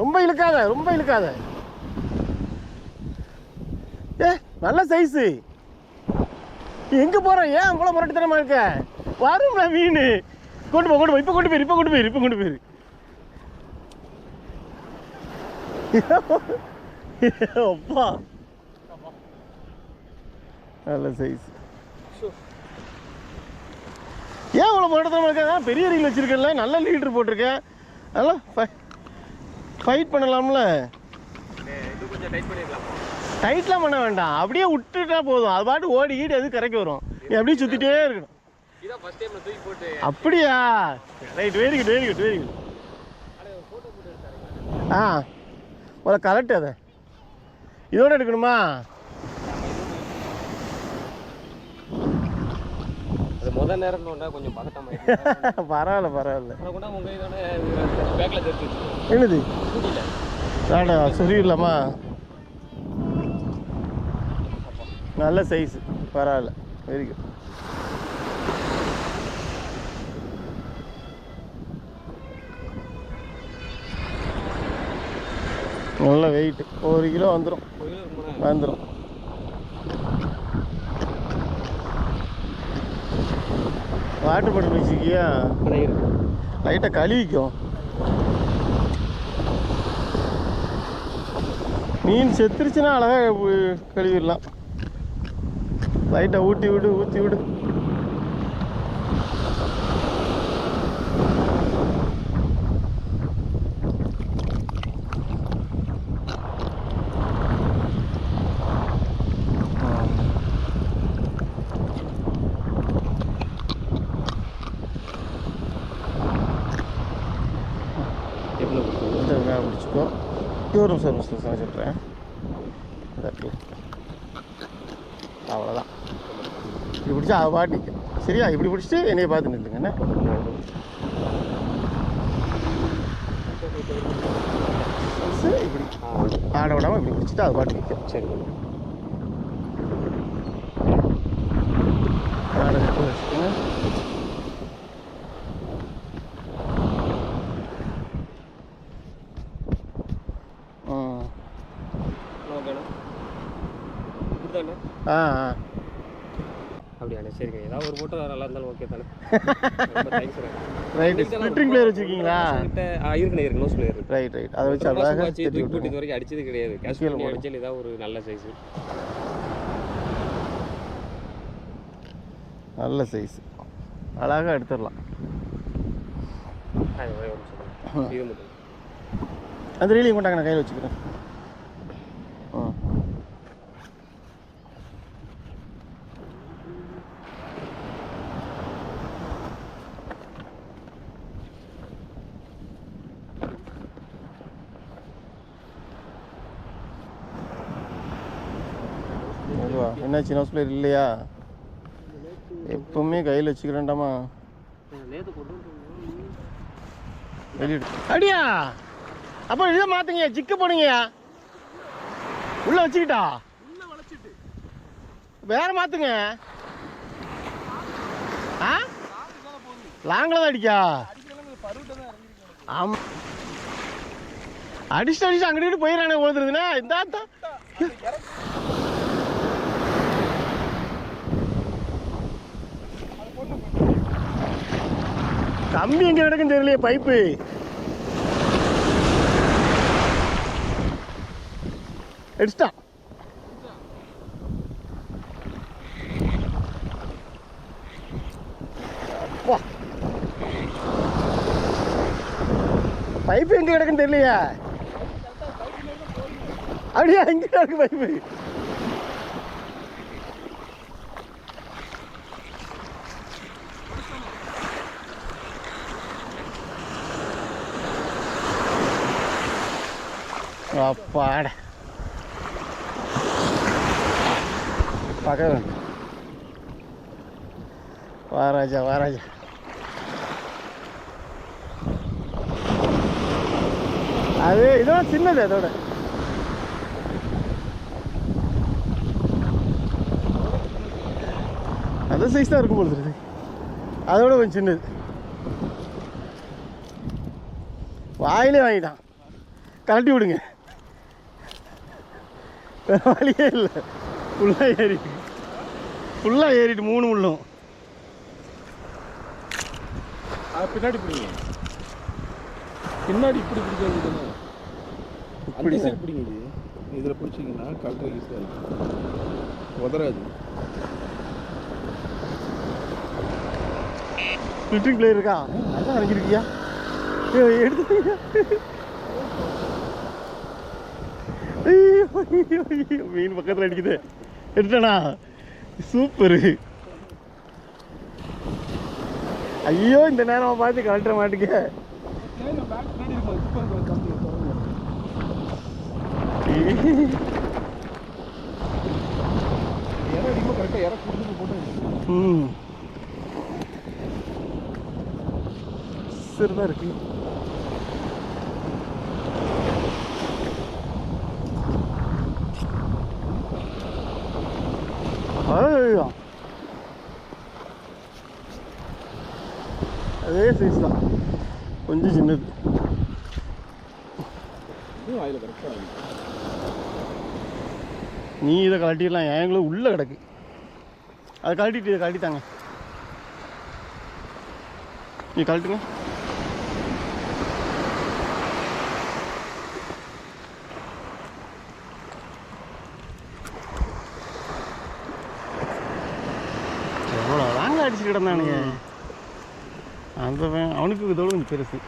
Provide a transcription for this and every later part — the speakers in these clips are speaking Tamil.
ரொம்ப இழுக்காத, ரொம்ப இழுக்காத. ஏ நல்ல சைஸு. எங்கே போகிறோம்? ஏன் அவ்வளோ முரட்டுத்தனமாக இருக்க? வரும்ல மீன். கொண்டு போ, கொண்டு போ. இப்போ கொண்டு போயிரு, இப்போ கொண்டு போயிரு, இப்போ கொண்டு போயிரு. அப்பா நல்ல சைஸ். ஏன் அவ்வளோ முரட்டுத்தனமாக இருக்கா? பெரிய ரீல் வச்சுருக்கேன்ல, நல்ல லீட்ரு போட்டிருக்கேன். அதெல்லாம் ஃபைட் பண்ணலாம்ல. டைட்லாம் பண்ண வேண்டாம், அப்படியே விட்டுட்டா போதும். அது பாட்டு ஓடி ஈடு எது கரைக்கு வரும். நீ அப்படியே சுற்றிட்டே இருக்கணும். அப்படியா? Right, very good, very good, very good. ஆ ஒரு கரெக்ட். அதை இதோட எடுக்கணுமா? முதல் நேரம் கொஞ்சம் பரவாயில்ல பரவாயில்ல. என்னது வேண்டா சொல்லிடலாமா? நல்ல சைஸ், பரவாயில்ல, வெரி குட். நல்ல வெயிட், 1 கிலோ வந்துடும். வாட்டர் பாட்டில் வச்சுக்கியா? லைட்டாக கழுவிக்கும். மீன் செத்துருச்சுன்னா அழகாக கழுவிடலாம். லைட்டாக ஊற்றி விடு, ஊற்றி விடு. பிடிச்சிக்கோ. ஒரு நிமிஷம் சொல்கிறேன். அவ்வளோதான். இப்படி பிடிச்சா அது பாட்டிக்கு சரியா? இப்படி பிடிச்சிட்டு என்னைய பார்த்து நில்லுங்க. என்ன இப்படி ஆட விடாமல் இப்படி பிடிச்சிட்டு அது பாட்டு நிற்கும். சரி, ஆடை வச்சுக்கோங்க. ஆ ஆ அப்படியாண்ணே, சரிங்க. ஏதாவது ஒரு போட்டோ நல்லா இருந்தாலும் ஓகே தானே. ரைட். ஸ்பிளிட்டரிங் பிளேயர் வச்சிருக்கீங்களா? இருக்கு, நோஸ் பிளேயர். Right right. அதை வச்சு அழகாக தூக்கி போட்டு இது வரைக்கும் அடிச்சது கிடையாது. கேஷுவல் அடிச்சால் ஏதாவது ஒரு நல்ல சைஸ். நல்ல சைஸ், அழகாக எடுத்துடலாம். இது மட்டும் அந்த ரீலிங் கொண்டாங்க, நான் கையில் வச்சுக்கிறேன். என்ன சின்ன பிளேயர் இல்லையா? எப்பவுமே கையில் வச்சுக்கிறேன்டாமா. அப்படியா? அப்போ இதை மாத்துங்க, சிக்க போடுங்கயா. உள்ள வச்சுக்கிட்டா வேற மாத்துங்க. ஆ லாங்கில் தான் அடிக்கா? ஆமாம், அடிச்சுட்டு அங்கிட்டு போயிடறானே ஓடுறதுன்னா. இந்த கம்பி எங்க கிடக்குன்னு தெரியலையே. பைப்பு எடுத்துட்டான். பைப்பு எங்க கிடக்குன்னு தெரியலையா? அப்படியா? எங்க கிடக்கு பைப்பு? அப்பாட பார்க்க வேண்டும். வாராஜா வாராஜா. அது இதோட சின்னது, அதோட அந்த சைஸ் தான் இருக்கும் போது. அதோட கொஞ்சம் சின்னது. வாயிலே வாங்கிட்டான். கழட்டி விடுங்க. வேற வழியே இல்லை. ஃபுல்லாக ஏறிட்டு 3 முள்ளும். பின்னாடி பிடிங்க. பின்னாடி இப்படி பிடிக்கிறது தானே. அந்த சைடு பிடிங்க. இதில் பிடிச்சிங்கன்னா கழட்ட ஈஸியாக இருக்கும், உதறாது. ஃபில்டரிங் பிளேயர் இருக்கா? அதான் இறங்கிருக்கியா? எடுத்து மீன் பக்கத்தில் அடிக்குது. எடுத்தனா சூப்பரு. ஐயோ இந்த நேரம் பார்த்து கழட்ட மாட்டேங்க. சரிதான் இருக்கு. அதே சைஸ் தான், கொஞ்சம் சின்னது. நீ இதை கழட்டிடலாம், எங்களும் உள்ளே கிடக்கு. அதை கழட்டிட்டு இதை கழட்டித்தாங்க. நீ கழட்டுங்க. எவ்வளோ லாங்க அடிச்சுட்டு கிடந்தானுங்க. அந்த அவனுக்கு இதோட கொஞ்சம் பெருசு.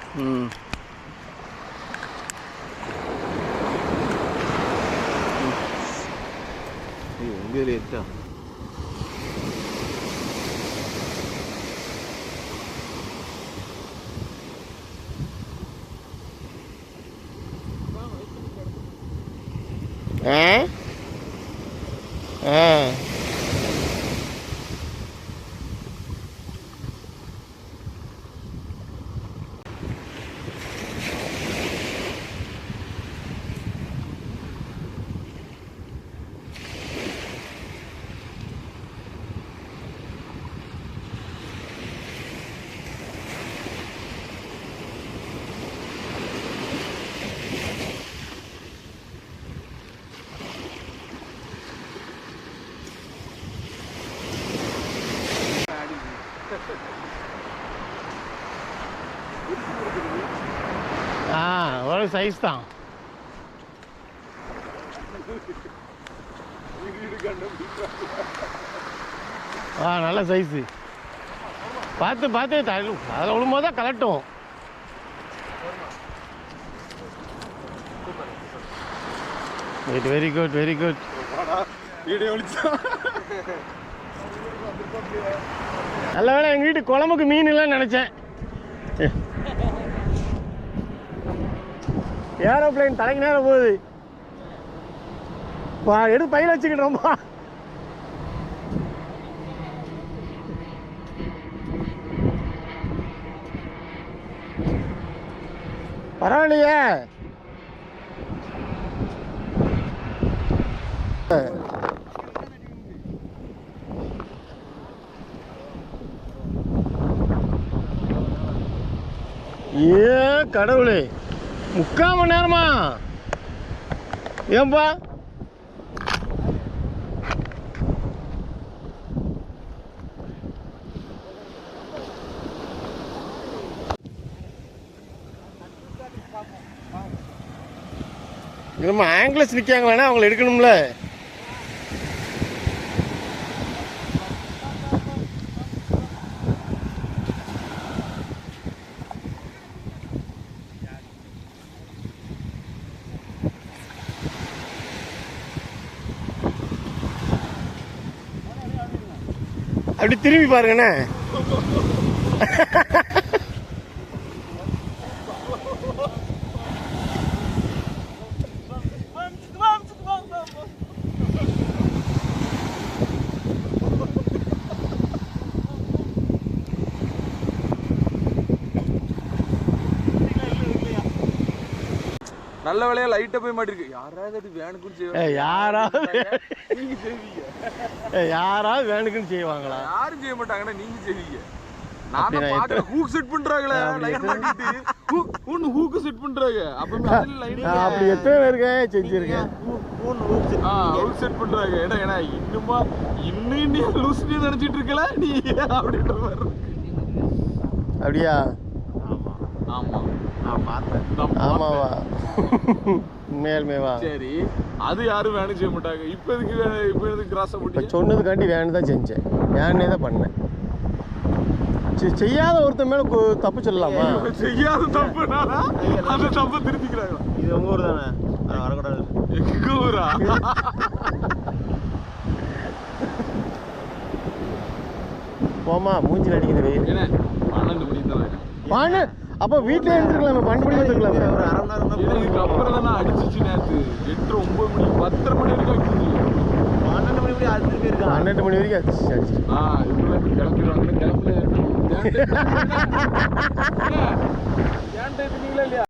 எங்கே ஏற்றா ஒரு சைஸ் தான். நல்ல சைஸு. பார்த்து பார்த்து அதில் விழும்போது தான் கலட்டும். Very good, very good. நல்ல வேலை எங்கள் வீட்டு குழம்புக்கு மீன் இல்லைன்னு நினச்சேன். ஏரோப்ளைன் தலைக்கு நேரம் போகுது. எடுத்து பையில வச்சுக்கிட்டோம்பா. பரவாயில்லையே. ஏ கடவுளே, 3/4 மணி நேரமா? ஏன்பா நம்ம ஆங்கிலஸ் நிற்காங்களாண்ணா, அவங்கள எடுக்கணும்ல. அப்படி திரும்பி பாருங்கண்ணே. நல்ல வேலையா லைட்டா போய் மாட்டிருக்கு. யாராவது வேணுக்குன்னு செய்வாங்க. யாராவது வேணுக்குன்னு செய்வாங்களா? யாரும் செய்ய மாட்டாங்கண்ணா, நீங்க செய்வீங்க. நான் பாக்குற ஹூக் செட் பண்றாங்களே லைன் மாட்டிட்டு ஒன்னு ஹூக் செட் பண்றாங்க அப்ப அதுல லைன் நான் அப்படி எத்தனை பேருக்கு செஞ்சிருக்கேன் ஹூக் செட் பண்றாங்க ஏன்னா இன்னும் லூஸ்னே நினைச்சிட்டு இருக்கல நீ அப்படின்ற மாதிரி இருக்கு. அப்படியா? ஆமா நான் பார்த்தேன். ஆமாவா? உண்மையாலுமேவா? சரி அது யாரும் வேணும் செய்ய மாட்டாங்க. இப்போ எதுக்கு கிராஸை இப்போ போட்டு சொன்னதுக்காண்டி வேணும் தான் செஞ்சேன், வேணே தான் பண்ணேன். செய்யாத ஒருத்தன் மேல தப்பு சொல்லலாமா? செய்யாத தப்புனால அந்த தப்பை திருத்திக்கிறாங்களா? இது உங்க ஊர் தானே, வரக்கூடாது. எங்க ஊரா? போமா, மூஞ்சில் அடிக்குது வெயில். என்ன 12 மணி தான் பானு அப்போ வீட்டிலே இருந்துருக்கலாமே, 12 மணி வந்துருக்கலாமே. ஒரு அரை மணி நேரம் தான். இதுக்கு அப்புறம் தானே அடிச்சிச்சு நேற்று 8 9 மணி 10 மணி வரைக்கும் அடிச்சிச்சு. 12 மணி வரைக்கும் அது திருப்பி இருக்கா? 12 மணி வரைக்கும் அடிச்சு. இவ்வளோ கிளம்பிடுவாங்க கிளம்பல ஏன் டைம் இல்லையா?